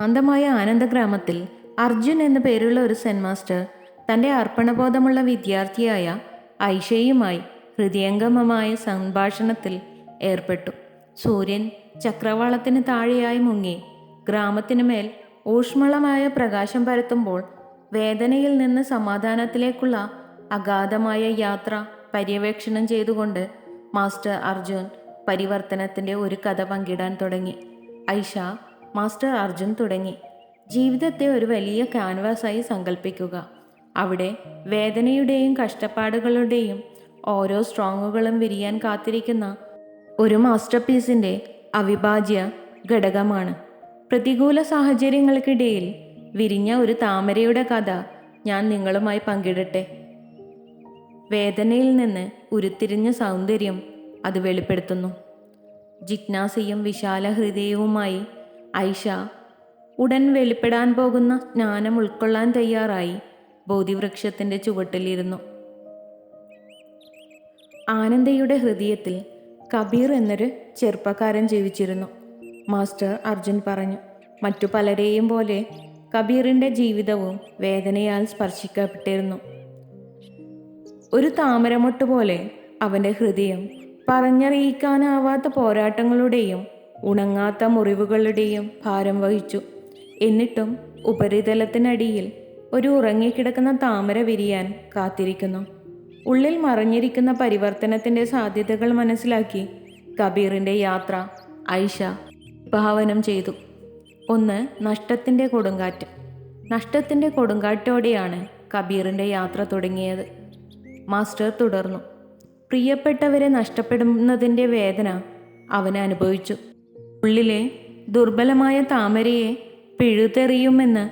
ശാന്തമായ ആനന്ദഗ്രാമത്തിൽ അർജുൻ എന്നു പേരുള്ള ഒരു സെൻ മാസ്റ്റർ തൻ്റെ അർപ്പണബോധമുള്ള വിദ്യാർത്ഥിയായ ഐഷയുമായി ഹൃദയംഗമമായ സംഭാഷണത്തിൽ ഏർപ്പെട്ടു. സൂര്യൻ ചക്രവാളത്തിന് താഴെയായി മുങ്ങി ഗ്രാമത്തിനു മേൽ ഊഷ്മളമായ പ്രകാശം പരത്തുമ്പോൾ വേദനയിൽ നിന്ന് സമാധാനത്തിലേക്കുള്ള അഗാധമായ യാത്ര പര്യവേക്ഷണം ചെയ്തുകൊണ്ട് മാസ്റ്റർ അർജുൻ പരിവർത്തനത്തിൻ്റെ ഒരു കഥ പങ്കിടാൻ തുടങ്ങി. ഐഷ മാസ്റ്റർ അർജുൻ തുടങ്ങി. ജീവിതത്തെ ഒരു വലിയ ക്യാൻവാസായി സങ്കല്പിക്കുക. അവിടെ വേദനയുടെയും കഷ്ടപ്പാടുകളുടെയും ഓരോ സ്ട്രോങ്ങുകളും വിരിയാൻ കാത്തിരിക്കുന്ന ഒരു മാസ്റ്റർ പീസിൻ്റെ അവിഭാജ്യ ഘടകമാണ്. പ്രതികൂല സാഹചര്യങ്ങൾക്കിടയിൽ വിരിഞ്ഞ ഒരു താമരയുടെ കഥ ഞാൻ നിങ്ങളുമായി പങ്കിടട്ടെ. വേദനയിൽ നിന്ന് ഉരുത്തിരിഞ്ഞ സൗന്ദര്യം അത് വെളിപ്പെടുത്തുന്നു. ജിജ്ഞാസയും വിശാല ഹൃദയവുമായി ഐഷ ഉടൻ വെളിപ്പെടാൻ പോകുന്ന ജ്ഞാനം ഉൾക്കൊള്ളാൻ തയ്യാറായി ബോധിവൃക്ഷത്തിൻ്റെ ചുവട്ടിലിരുന്നു. ആനന്ദയുടെ ഹൃദയത്തിൽ കബീർ എന്നൊരു ചെറുപ്പക്കാരൻ ജീവിച്ചിരുന്നു. മാസ്റ്റർ അർജുൻ പറഞ്ഞു. മറ്റു പലരെയും പോലെ കബീറിൻ്റെ ജീവിതവും വേദനയാൽ സ്പർശിക്കപ്പെട്ടിരുന്നു. ഒരു താമരമൊട്ട് പോലെ അവൻ്റെ ഹൃദയം പറഞ്ഞറിയിക്കാനാവാത്ത പോരാട്ടങ്ങളുടെയും ഉണങ്ങാത്ത മുറിവുകളുടെയും ഭാരം വഹിച്ചു. എന്നിട്ടും ഉപരിതലത്തിനടിയിൽ ഒരു ഉറങ്ങിക്കിടക്കുന്ന താമര വിരിയാൻ കാത്തിരിക്കുന്നു. ഉള്ളിൽ മറഞ്ഞിരിക്കുന്ന പരിവർത്തനത്തിൻ്റെ സാധ്യതകൾ മനസ്സിലാക്കി കബീറിൻ്റെ യാത്ര ഐഷ വിഭാവനം ചെയ്തു. 1. നഷ്ടത്തിൻ്റെ കൊടുങ്കാറ്റ്. നഷ്ടത്തിൻ്റെ കൊടുങ്കാറ്റോടെയാണ് കബീറിൻ്റെ യാത്ര തുടങ്ങിയത്. മാസ്റ്റർ തുടർന്നു. പ്രിയപ്പെട്ടവരെ നഷ്ടപ്പെടുന്നതിൻ്റെ വേദന അവൻ അനുഭവിച്ചു. ഉള്ളിലെ ദുർബലമായ താമരയെ പിഴുതെറിയുമെന്ന്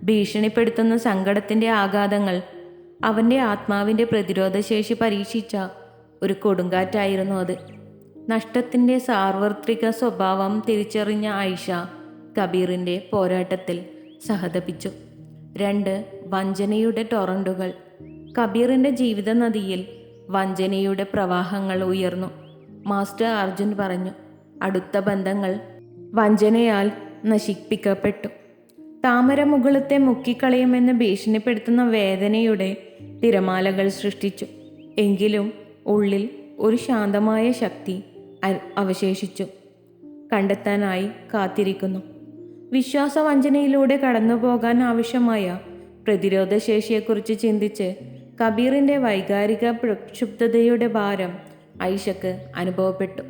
ഭീഷണിപ്പെടുത്തുന്ന സങ്കടത്തിൻ്റെ ആഘാതങ്ങൾ അവൻ്റെ ആത്മാവിൻ്റെ പ്രതിരോധശേഷി പരീക്ഷിച്ച ഒരു കൊടുങ്കാറ്റായിരുന്നു അത്. നഷ്ടത്തിൻ്റെ സാർവത്രിക സ്വഭാവം തിരിച്ചറിഞ്ഞ ഐഷ കബീറിൻ്റെ പോരാട്ടത്തിൽ സഹതപിച്ചു. 2. വഞ്ചനയുടെ ടൊറന്റുകൾ. കബീറിൻ്റെ ജീവിത നദിയിൽ വഞ്ചനയുടെ പ്രവാഹങ്ങൾ ഉയർന്നു. മാസ്റ്റർ അർജുൻ പറഞ്ഞു. അടുത്ത ബന്ധങ്ങൾ വഞ്ചനയാൽ നശിപ്പിക്കപ്പെട്ടു. താമരമുകുളത്തെ മുക്കിക്കളയുമെന്ന് ഭീഷണിപ്പെടുത്തുന്ന വേദനയുടെ തിരമാലകൾ സൃഷ്ടിച്ചു. എങ്കിലും ഉള്ളിൽ ഒരു ശാന്തമായ ശക്തി അവശേഷിച്ചു. കണ്ടെത്താനായി കാത്തിരിക്കുന്നു. വിശ്വാസവഞ്ചനയിലൂടെ കടന്നു പോകാൻ ആവശ്യമായ പ്രതിരോധശേഷിയെക്കുറിച്ച് ചിന്തിച്ച് കബീറിൻ്റെ വൈകാരിക പ്രക്ഷുബ്ധതയുടെ ഭാരം ഐഷക്ക് അനുഭവപ്പെട്ടു.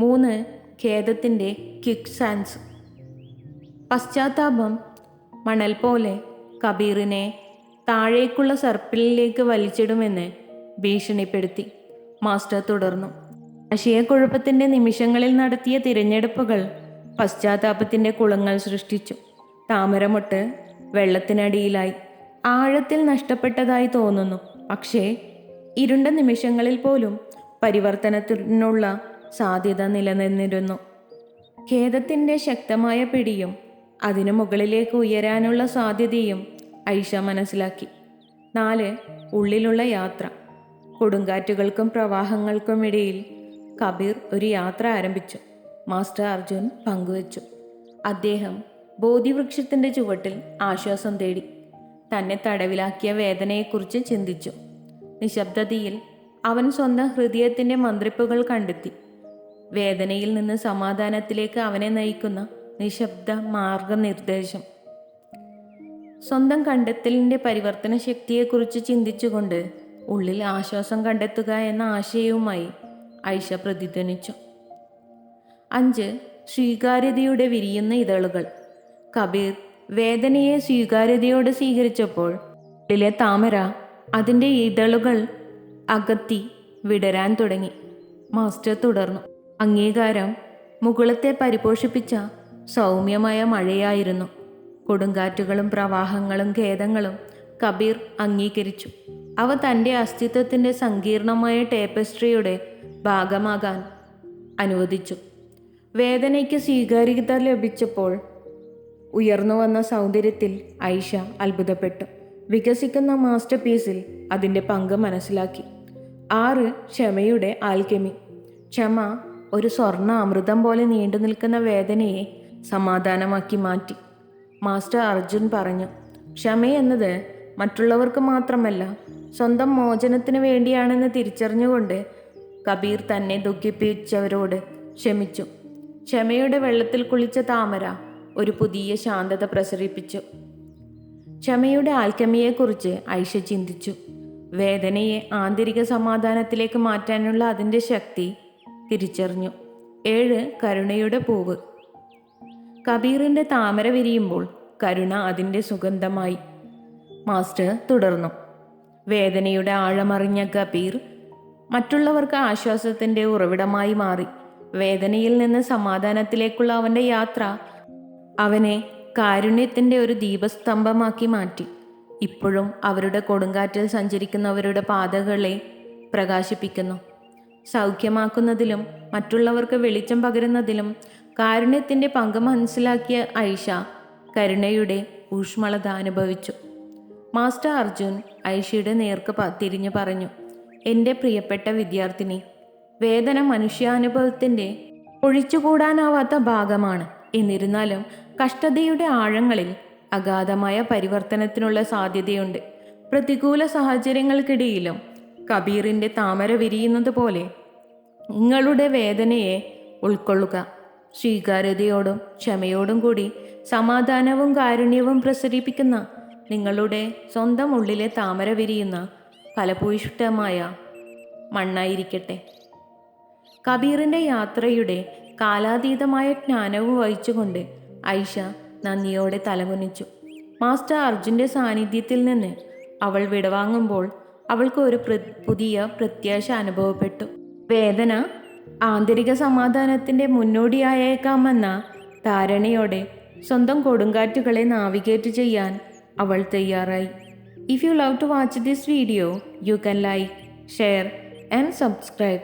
3. ഖേദത്തിൻ്റെ ക്വിക്ക് സാൻസ്. പശ്ചാത്താപം മണൽ പോലെ കബീറിനെ താഴേക്കുള്ള സർപ്പിളിലേക്ക് വലിച്ചിടുമെന്ന് ഭീഷണിപ്പെടുത്തി. മാസ്റ്റർ തുടർന്നു. ആശയക്കുഴപ്പത്തിൻ്റെ നിമിഷങ്ങളിൽ നടത്തിയ തിരഞ്ഞെടുപ്പുകൾ പശ്ചാത്താപത്തിൻ്റെ കുളങ്ങൾ സൃഷ്ടിച്ചു. താമരമൊട്ട് വെള്ളത്തിനടിയിലായി ആഴത്തിൽ നഷ്ടപ്പെട്ടതായി തോന്നുന്നു. പക്ഷേ ഇരുണ്ട നിമിഷങ്ങളിൽ പോലും പരിവർത്തനത്തിനുള്ള സാധ്യത നിലനിന്നിരുന്നു. ഖേദത്തിൻ്റെ ശക്തമായ പിടിയും അതിനു മുകളിലേക്ക് ഉയരാനുള്ള സാധ്യതയും ഐഷ മനസ്സിലാക്കി. 4. ഉള്ളിലുള്ള യാത്ര. കൊടുങ്കാറ്റുകൾക്കും പ്രവാഹങ്ങൾക്കും ഇടയിൽ കബീർ ഒരു യാത്ര ആരംഭിച്ചു. മാസ്റ്റർ അർജുൻ പങ്കുവച്ചു. അദ്ദേഹം ബോധിവൃക്ഷത്തിൻ്റെ ചുവട്ടിൽ ആശ്വാസം തേടി. തന്നെ തടവിലാക്കിയ വേദനയെക്കുറിച്ച് ചിന്തിച്ചു. നിശബ്ദതയിൽ അവൻ സ്വന്തം ഹൃദയത്തിൻ്റെ മന്ത്രിപ്പുകൾ കണ്ടെത്തി. വേദനയിൽ നിന്ന് സമാധാനത്തിലേക്ക് അവനെ നയിക്കുന്ന നിശബ്ദ മാർഗനിർദ്ദേശം. സ്വന്തം കണ്ടെത്തലിൻ്റെ പരിവർത്തന ശക്തിയെക്കുറിച്ച് ചിന്തിച്ചുകൊണ്ട് ഉള്ളിൽ ആശ്വാസം കണ്ടെത്തുക എന്ന ആശയവുമായി ഐഷ പ്രതിധ്വനിച്ചു. 5. സ്വീകാര്യതയുടെ വിരിയുന്ന ഇതളുകൾ. കബീർ വേദനയെ സ്വീകാര്യതയോടെ സ്വീകരിച്ചപ്പോൾ ഉള്ളിലെ താമര അതിൻ്റെ ഇതളുകൾ അകത്തി വിടരാൻ തുടങ്ങി. മാസ്റ്റർ തുടർന്നു. അംഗീകാരം മുകുളത്തെ പരിപോഷിപ്പിച്ച സൗമ്യമായ മഴയായിരുന്നു. കൊടുങ്കാറ്റുകളും പ്രവാഹങ്ങളും ഖേദങ്ങളും കബീർ അംഗീകരിച്ചു. അവ തൻ്റെ അസ്തിത്വത്തിൻ്റെ സങ്കീർണമായ ടേപ്പസ്ട്രിയുടെ ഭാഗമാകാൻ അനുവദിച്ചു. വേദനയ്ക്ക് സ്വീകാര്യത ലഭിച്ചപ്പോൾ ഉയർന്നു വന്ന സൗന്ദര്യത്തിൽ ഐഷ അത്ഭുതപ്പെട്ടു. വികസിക്കുന്ന മാസ്റ്റർ പീസിൽ അതിൻ്റെ പങ്ക് മനസ്സിലാക്കി. 6. ക്ഷമയുടെ ആൽക്കെമി. ക്ഷമ ഒരു സ്വർണ്ണ അമൃതം പോലെ നീണ്ടു നിൽക്കുന്ന വേദനയെ സമാധാനമാക്കി മാറ്റി. മാസ്റ്റർ അർജുൻ പറഞ്ഞു. ക്ഷമയെന്നത് മറ്റുള്ളവർക്ക് മാത്രമല്ല, സ്വന്തം മോചനത്തിന് വേണ്ടിയാണെന്ന് തിരിച്ചറിഞ്ഞുകൊണ്ട് കബീർ തന്നെ ദുഃഖിപ്പിച്ചവരോട് ക്ഷമിച്ചു. ക്ഷമയുടെ വെള്ളത്തിൽ കുളിച്ച താമര ഒരു പുതിയ ശാന്തത പ്രസരിപ്പിച്ചു. ക്ഷമയുടെ ആൽക്കമിയെക്കുറിച്ച് ഐഷ ചിന്തിച്ചു. വേദനയെ ആന്തരിക സമാധാനത്തിലേക്ക് മാറ്റാനുള്ള അതിൻ്റെ ശക്തി തിരിച്ചറിഞ്ഞു. 7 കരുണയുടെ പൂവ്. കബീറിൻ്റെ താമര വിരിയുമ്പോൾ കരുണ അതിൻ്റെ സുഗന്ധമായി. മാസ്റ്റർ തുടർന്നു. വേദനയുടെ ആഴമറിഞ്ഞ കബീർ മറ്റുള്ളവർക്ക് ആശ്വാസത്തിൻ്റെ ഉറവിടമായി മാറി. വേദനയിൽ നിന്ന് സമാധാനത്തിലേക്കുള്ള അവൻ്റെ യാത്ര അവനെ കാരുണ്യത്തിൻ്റെ ഒരു ദീപസ്തംഭമാക്കി മാറ്റി. ഇപ്പോഴും അവരുടെ കൊടുങ്കാറ്റിൽ സഞ്ചരിക്കുന്നവരുടെ പാതകളെ പ്രകാശിപ്പിക്കുന്നു. സൗഖ്യമാക്കുന്നതിലും മറ്റുള്ളവർക്ക് വെളിച്ചം പകരുന്നതിലും കാരുണ്യത്തിൻ്റെ പങ്ക് മനസ്സിലാക്കിയ ഐഷ കരുണയുടെ ഊഷ്മളത അനുഭവിച്ചു. മാസ്റ്റർ അർജുൻ ഐഷയുടെ നേർക്ക് തിരിഞ്ഞു പറഞ്ഞു, എൻ്റെ പ്രിയപ്പെട്ട വിദ്യാർത്ഥിനി, വേദന മനുഷ്യാനുഭവത്തിൻ്റെ ഒഴിച്ചുകൂടാനാവാത്ത ഭാഗമാണ്. എന്നിരുന്നാലും കഷ്ടതയുടെ ആഴങ്ങളിൽ അഗാധമായ പരിവർത്തനത്തിനുള്ള സാധ്യതയുണ്ട്. പ്രതികൂല സാഹചര്യങ്ങൾക്കിടയിലും കബീറിൻ്റെ താമര വിരിയുന്നത് പോലെ നിങ്ങളുടെ വേദനയെ ഉൾക്കൊള്ളുക. സ്വീകാര്യതയോടും ക്ഷമയോടും കൂടി സമാധാനവും കാരുണ്യവും പ്രസരിപ്പിക്കുന്ന നിങ്ങളുടെ സ്വന്തം ഉള്ളിലെ താമര വിരിയുന്ന ഫലഭൂയിഷ്ഠമായ മണ്ണായിരിക്കട്ടെ. കബീറിൻ്റെ യാത്രയുടെ കാലാതീതമായ ജ്ഞാനവും വഹിച്ചുകൊണ്ട് ഐഷ നന്ദിയോടെ തലകുനിച്ചു. മാസ്റ്റർ അർജുൻ്റെ സാന്നിധ്യത്തിൽ നിന്ന് അവൾ വിടവാങ്ങുമ്പോൾ അവൾക്ക് ഒരു പുതിയ പ്രത്യാശ അനുഭവപ്പെട്ടു. വേദന ആന്തരിക സമാധാനത്തിൻ്റെ മുന്നോടിയായേക്കാമെന്ന ധാരണയോടെ സ്വന്തം കൊടുങ്കാറ്റുകളെ നാവിഗേറ്റ് ചെയ്യാൻ അവൾ തയ്യാറായി. If you love to watch this video, you can like, share and subscribe.